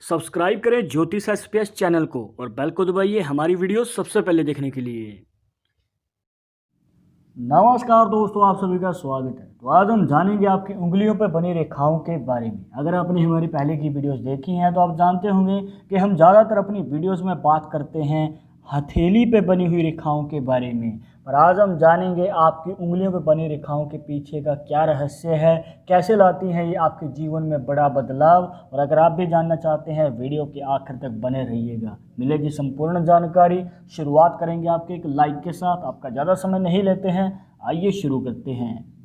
Subscribe करें ज्योतिष SPS channel को और बेल को दबाइए हमारी वीडियो सबसे पहले देखने के लिए। नमस्कार दोस्तों, आप सभी का स्वागत है। तो आज हम जानेंगे आपकी उंगलियों पर बनी रेखाओं के बारे में। अगर आपने हमारी पहले की वीडियोस देखी हैं तो आप जानते होंगे कि हम ज़्यादातर अपनी वीडियोस में बात करते हैं हथेली पे बनी हुई रेखाओं के बारे में, पर आज हम जानेंगे आपकी उंगलियों पे बनी रेखाओं के पीछे का क्या रहस्य है, कैसे लाती हैं ये आपके जीवन में बड़ा बदलाव। और अगर आप भी जानना चाहते हैं वीडियो के आखिर तक बने रहिएगा, मिलेगी संपूर्ण जानकारी। शुरुआत करेंगे आपके एक लाइक के साथ। आपका ज़्यादा समय नहीं लेते हैं, आइए शुरू करते हैं।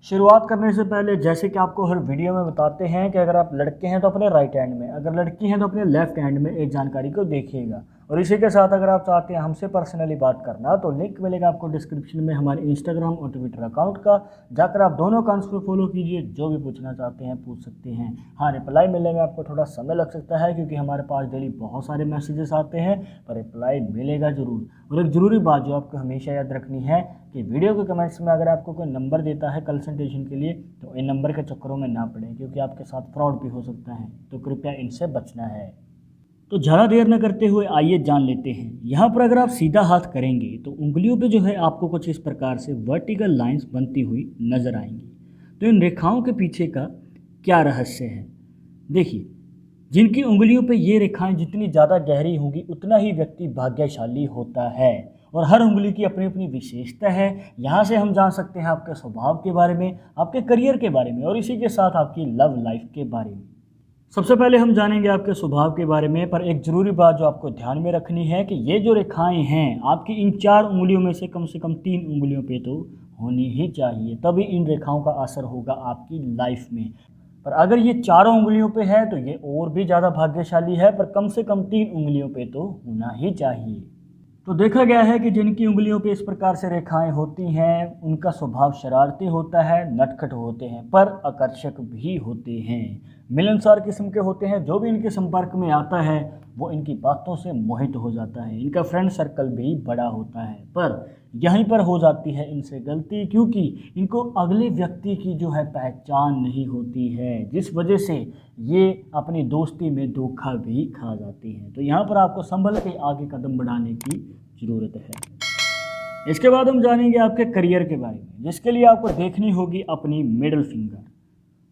शुरुआत करने से पहले जैसे कि आपको हर वीडियो में बताते हैं कि अगर आप लड़के हैं तो अपने राइट हैंड में, अगर लड़की हैं तो अपने लेफ्ट हैंड में एक जानकारी को देखिएगा। और इसी के साथ अगर आप चाहते हैं हमसे पर्सनली बात करना तो लिंक मिलेगा आपको डिस्क्रिप्शन में हमारे इंस्टाग्राम और ट्विटर अकाउंट का, जाकर आप दोनों अकाउंट्स को फॉलो कीजिए। जो भी पूछना चाहते हैं पूछ सकते हैं। हाँ, रिप्लाई मिलने में आपको थोड़ा समय लग सकता है क्योंकि हमारे पास डेली बहुत सारे मैसेजेस आते हैं, पर रिप्लाई मिलेगा ज़रूर। और एक ज़रूरी बात जो आपको हमेशा याद रखनी है कि वीडियो के कमेंट्स में अगर आपको कोई नंबर देता है कंसल्टेशन के लिए तो इन नंबर के चक्करों में ना पड़े, क्योंकि आपके साथ फ्रॉड भी हो सकता है, तो कृपया इनसे बचना है। तो ज़्यादा देर न करते हुए आइए जान लेते हैं। यहाँ पर अगर आप सीधा हाथ करेंगे तो उंगलियों पे जो है आपको कुछ इस प्रकार से वर्टिकल लाइंस बनती हुई नज़र आएंगी। तो इन रेखाओं के पीछे का क्या रहस्य है? देखिए, जिनकी उंगलियों पे ये रेखाएं जितनी ज़्यादा गहरी होंगी उतना ही व्यक्ति भाग्यशाली होता है। और हर उंगली की अपनी अपनी विशेषता है। यहाँ से हम जान सकते हैं आपके स्वभाव के बारे में, आपके करियर के बारे में और इसी के साथ आपकी लव लाइफ के बारे में। सबसे पहले हम जानेंगे आपके स्वभाव के बारे में, पर एक ज़रूरी बात जो आपको ध्यान में रखनी है कि ये जो रेखाएं हैं आपकी इन 4 उंगलियों में से कम 3 उंगलियों पे तो होनी ही चाहिए, तभी इन रेखाओं का असर होगा आपकी लाइफ में। पर अगर ये चारों उंगलियों पे है तो ये और भी ज़्यादा भाग्यशाली है, पर कम से कम 3 उंगलियों पे तो होना ही चाहिए। तो देखा गया है कि जिनकी उंगलियों पे इस प्रकार से रेखाएं होती हैं उनका स्वभाव शरारती होता है, नटखट होते हैं, पर आकर्षक भी होते हैं, मिलनसार किस्म के होते हैं। जो भी इनके संपर्क में आता है वो इनकी बातों से मोहित हो जाता है। इनका फ्रेंड सर्कल भी बड़ा होता है, पर यहीं पर हो जाती है इनसे गलती, क्योंकि इनको अगले व्यक्ति की जो है पहचान नहीं होती है, जिस वजह से ये अपनी दोस्ती में धोखा भी खा जाती हैं। तो यहाँ पर आपको संभल के आगे कदम बढ़ाने की ज़रूरत है। इसके बाद हम जानेंगे आपके करियर के बारे में, जिसके लिए आपको देखनी होगी अपनी मिडिल फिंगर।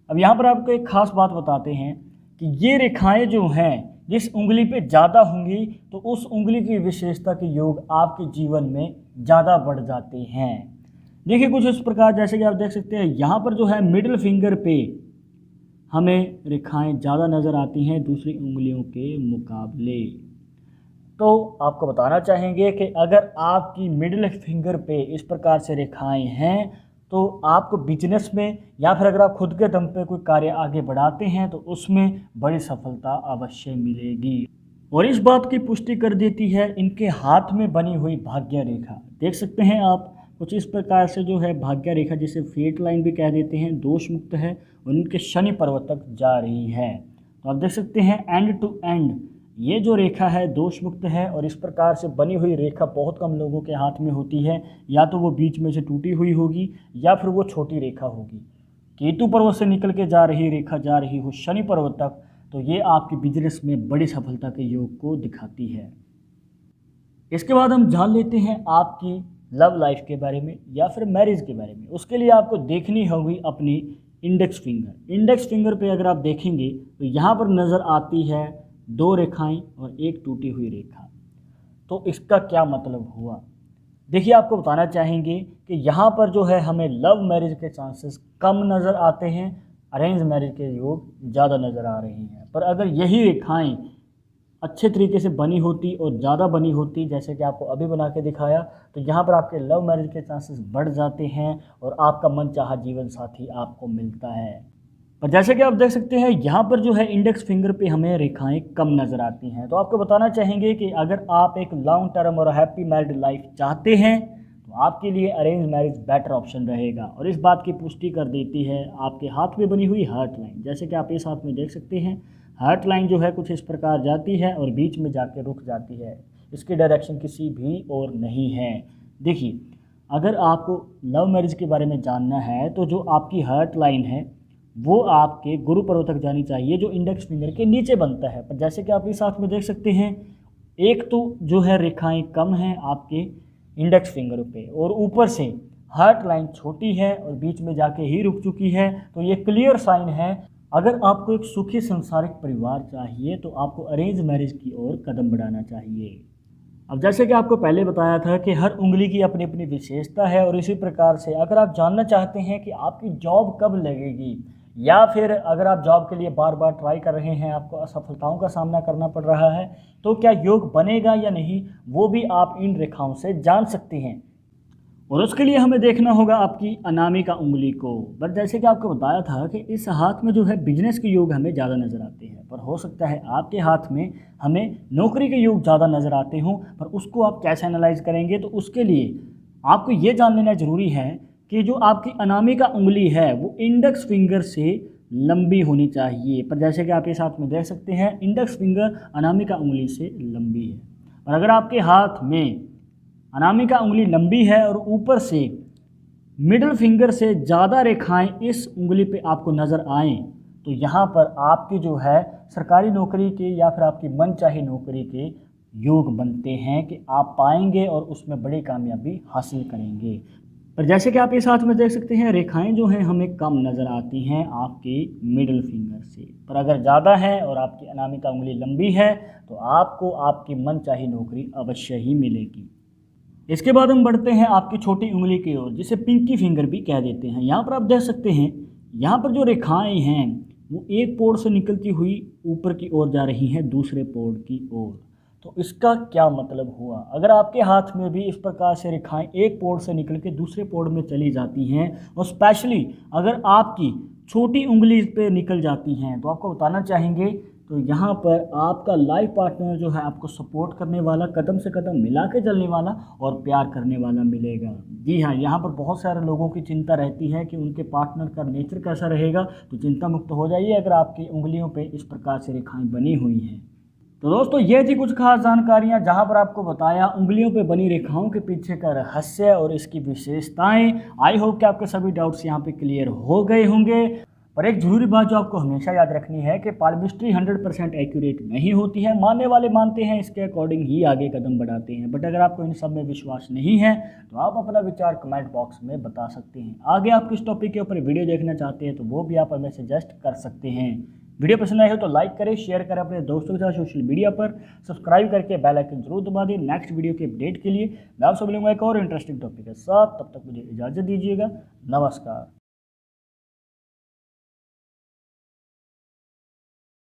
अब यहाँ पर आपको एक खास बात बताते हैं कि ये रेखाएं जो हैं जिस उंगली पे ज़्यादा होंगी तो उस उंगली की विशेषता के योग आपके जीवन में ज़्यादा बढ़ जाते हैं। देखिए कुछ इस प्रकार, जैसे कि आप देख सकते हैं यहाँ पर जो है मिडिल फिंगर पे हमें रेखाएं ज़्यादा नज़र आती हैं दूसरी उंगलियों के मुकाबले। तो आपको बताना चाहेंगे कि अगर आपकी मिडिल फिंगर पे इस प्रकार से रेखाएं हैं तो आपको बिजनेस में या फिर अगर आप खुद के दम पे कोई कार्य आगे बढ़ाते हैं तो उसमें बड़ी सफलता अवश्य मिलेगी। और इस बात की पुष्टि कर देती है इनके हाथ में बनी हुई भाग्य रेखा। देख सकते हैं आप कुछ इस प्रकार से जो है भाग्य रेखा, जिसे फेट लाइन भी कह देते हैं, दोष मुक्त है और इनके शनि पर्वत तक जा रही है। तो आप देख सकते हैं एंड टू एंड ये जो रेखा है दोष मुक्त है। और इस प्रकार से बनी हुई रेखा बहुत कम लोगों के हाथ में होती है, या तो वो बीच में से टूटी हुई होगी या फिर वो छोटी रेखा होगी। केतु पर्वत से निकल के जा रही रेखा जा रही हो शनि पर्वत तक, तो ये आपके बिजनेस में बड़ी सफलता के योग को दिखाती है। इसके बाद हम जान लेते हैं आपकी लव लाइफ के बारे में या फिर मैरिज के बारे में। उसके लिए आपको देखनी होगी अपनी इंडेक्स फिंगर। इंडेक्स फिंगर पे अगर आप देखेंगे तो यहाँ पर नज़र आती है 2 रेखाएं और एक टूटी हुई रेखा। तो इसका क्या मतलब हुआ? देखिए, आपको बताना चाहेंगे कि यहाँ पर जो है हमें लव मैरिज के चांसेस कम नज़र आते हैं, अरेंज मैरिज के योग ज़्यादा नज़र आ रहे हैं। पर अगर यही रेखाएं अच्छे तरीके से बनी होती और ज़्यादा बनी होती, जैसे कि आपको अभी बना के दिखाया, तो यहाँ पर आपके लव मैरिज के चांसेस बढ़ जाते हैं और आपका मनचाहा जीवन साथी आपको मिलता है। पर जैसे कि आप देख सकते हैं यहाँ पर जो है इंडेक्स फिंगर पे हमें रेखाएं कम नज़र आती हैं। तो आपको बताना चाहेंगे कि अगर आप एक लॉन्ग टर्म और हैप्पी मैरिड लाइफ चाहते हैं तो आपके लिए अरेंज मैरिज बेटर ऑप्शन रहेगा। और इस बात की पुष्टि कर देती है आपके हाथ में बनी हुई हार्ट लाइन। जैसे कि आप इस हाथ में देख सकते हैं, हार्ट लाइन जो है कुछ इस प्रकार जाती है और बीच में जाके रुक जाती है, इसकी डायरेक्शन किसी भी और नहीं है। देखिए, अगर आपको लव मैरिज के बारे में जानना है तो जो आपकी हार्ट लाइन है वो आपके गुरु पर्वत तक जानी चाहिए, जो इंडेक्स फिंगर के नीचे बनता है। पर जैसे कि आप इस साथ में देख सकते हैं, एक तो जो है रेखाएं कम हैं आपके इंडेक्स फिंगर पे, और ऊपर से हार्ट लाइन छोटी है और बीच में जाके ही रुक चुकी है। तो ये क्लियर साइन है, अगर आपको एक सुखी संसारिक परिवार चाहिए तो आपको अरेंज मैरिज की ओर कदम बढ़ाना चाहिए। अब जैसे कि आपको पहले बताया था कि हर उंगली की अपनी अपनी विशेषता है, और इसी प्रकार से अगर आप जानना चाहते हैं कि आपकी जॉब कब लगेगी, या फिर अगर आप जॉब के लिए बार बार ट्राई कर रहे हैं, आपको असफलताओं का सामना करना पड़ रहा है, तो क्या योग बनेगा या नहीं, वो भी आप इन रेखाओं से जान सकते हैं। और उसके लिए हमें देखना होगा आपकी अनामिका उंगली को। बट जैसे कि आपको बताया था कि इस हाथ में जो है बिजनेस के योग हमें ज़्यादा नज़र आते हैं, पर हो सकता है आपके हाथ में हमें नौकरी के योग ज़्यादा नज़र आते हों। पर उसको आप कैसे एनालाइज करेंगे, तो उसके लिए आपको ये जान लेना ज़रूरी है कि जो आपकी अनामिका उंगली है वो इंडेक्स फिंगर से लंबी होनी चाहिए। पर जैसे कि आप इस हाथ में देख सकते हैं, इंडेक्स फिंगर अनामिका उंगली से लंबी है। और अगर आपके हाथ में अनामिका उंगली लंबी है और ऊपर से मिडिल फिंगर से ज़्यादा रेखाएं इस उंगली पे आपको नज़र आएँ, तो यहाँ पर आपकी जो है सरकारी नौकरी के या फिर आपकी मनचाही नौकरी के योग बनते हैं कि आप पाएंगे और उसमें बड़ी कामयाबी हासिल करेंगे। पर जैसे कि आप इस हाथ में देख सकते हैं, रेखाएं जो हैं हमें कम नज़र आती हैं आपके मिडिल फिंगर से। पर अगर ज़्यादा है और आपकी अनामिका उंगली लंबी है तो आपको आपकी मनचाही नौकरी अवश्य ही मिलेगी। इसके बाद हम बढ़ते हैं आपकी छोटी उंगली की ओर, जिसे पिंकी फिंगर भी कह देते हैं। यहाँ पर आप देख सकते हैं, यहाँ पर जो रेखाएं हैं वो एक पोड़ से निकलती हुई ऊपर की ओर जा रही हैं दूसरे पोड़ की ओर। तो इसका क्या मतलब हुआ, अगर आपके हाथ में भी इस प्रकार से रेखाएं एक पोड़ से निकल के दूसरे पोड़ में चली जाती हैं, और स्पेशली अगर आपकी छोटी उंगली पे निकल जाती हैं, तो आपको बताना चाहेंगे तो यहाँ पर आपका लाइफ पार्टनर जो है आपको सपोर्ट करने वाला, कदम से कदम मिला के चलने वाला और प्यार करने वाला मिलेगा। जी हाँ, यहाँ पर बहुत सारे लोगों की चिंता रहती है कि उनके पार्टनर का नेचर कैसा रहेगा, तो चिंता मुक्त हो जाइए अगर आपकी उंगलियों पे इस प्रकार से रेखाएं बनी हुई हैं। तो दोस्तों ये थी कुछ खास जानकारियाँ जहाँ पर आपको बताया उंगलियों पे बनी रेखाओं के पीछे का रहस्य और इसकी विशेषताएँ। आई होप कि आपके सभी डाउट्स यहाँ पे क्लियर हो गए होंगे। पर एक ज़रूरी बात जो आपको हमेशा याद रखनी है कि पाल्मिस्ट्री 100% एक्यूरेट नहीं होती है। मानने वाले मानते हैं, इसके अकॉर्डिंग ही आगे कदम बढ़ाते हैं। बट अगर आपको इन सब में विश्वास नहीं है तो आप अपना विचार कमेंट बॉक्स में बता सकते हैं। आगे आप किस टॉपिक के ऊपर वीडियो देखना चाहते हैं तो वो भी आप हमें सजेस्ट कर सकते हैं। वीडियो पसंद आए हो तो लाइक करें, शेयर करें अपने दोस्तों के साथ सोशल मीडिया पर, सब्सक्राइब करके बेल आइकन जरूर दबा दें। नेक्स्ट वीडियो के अपडेट के लिए मैं आपसे मिलूंगा एक और इंटरेस्टिंग टॉपिक के साथ। तब तक मुझे इजाज़त दीजिएगा। नमस्कार।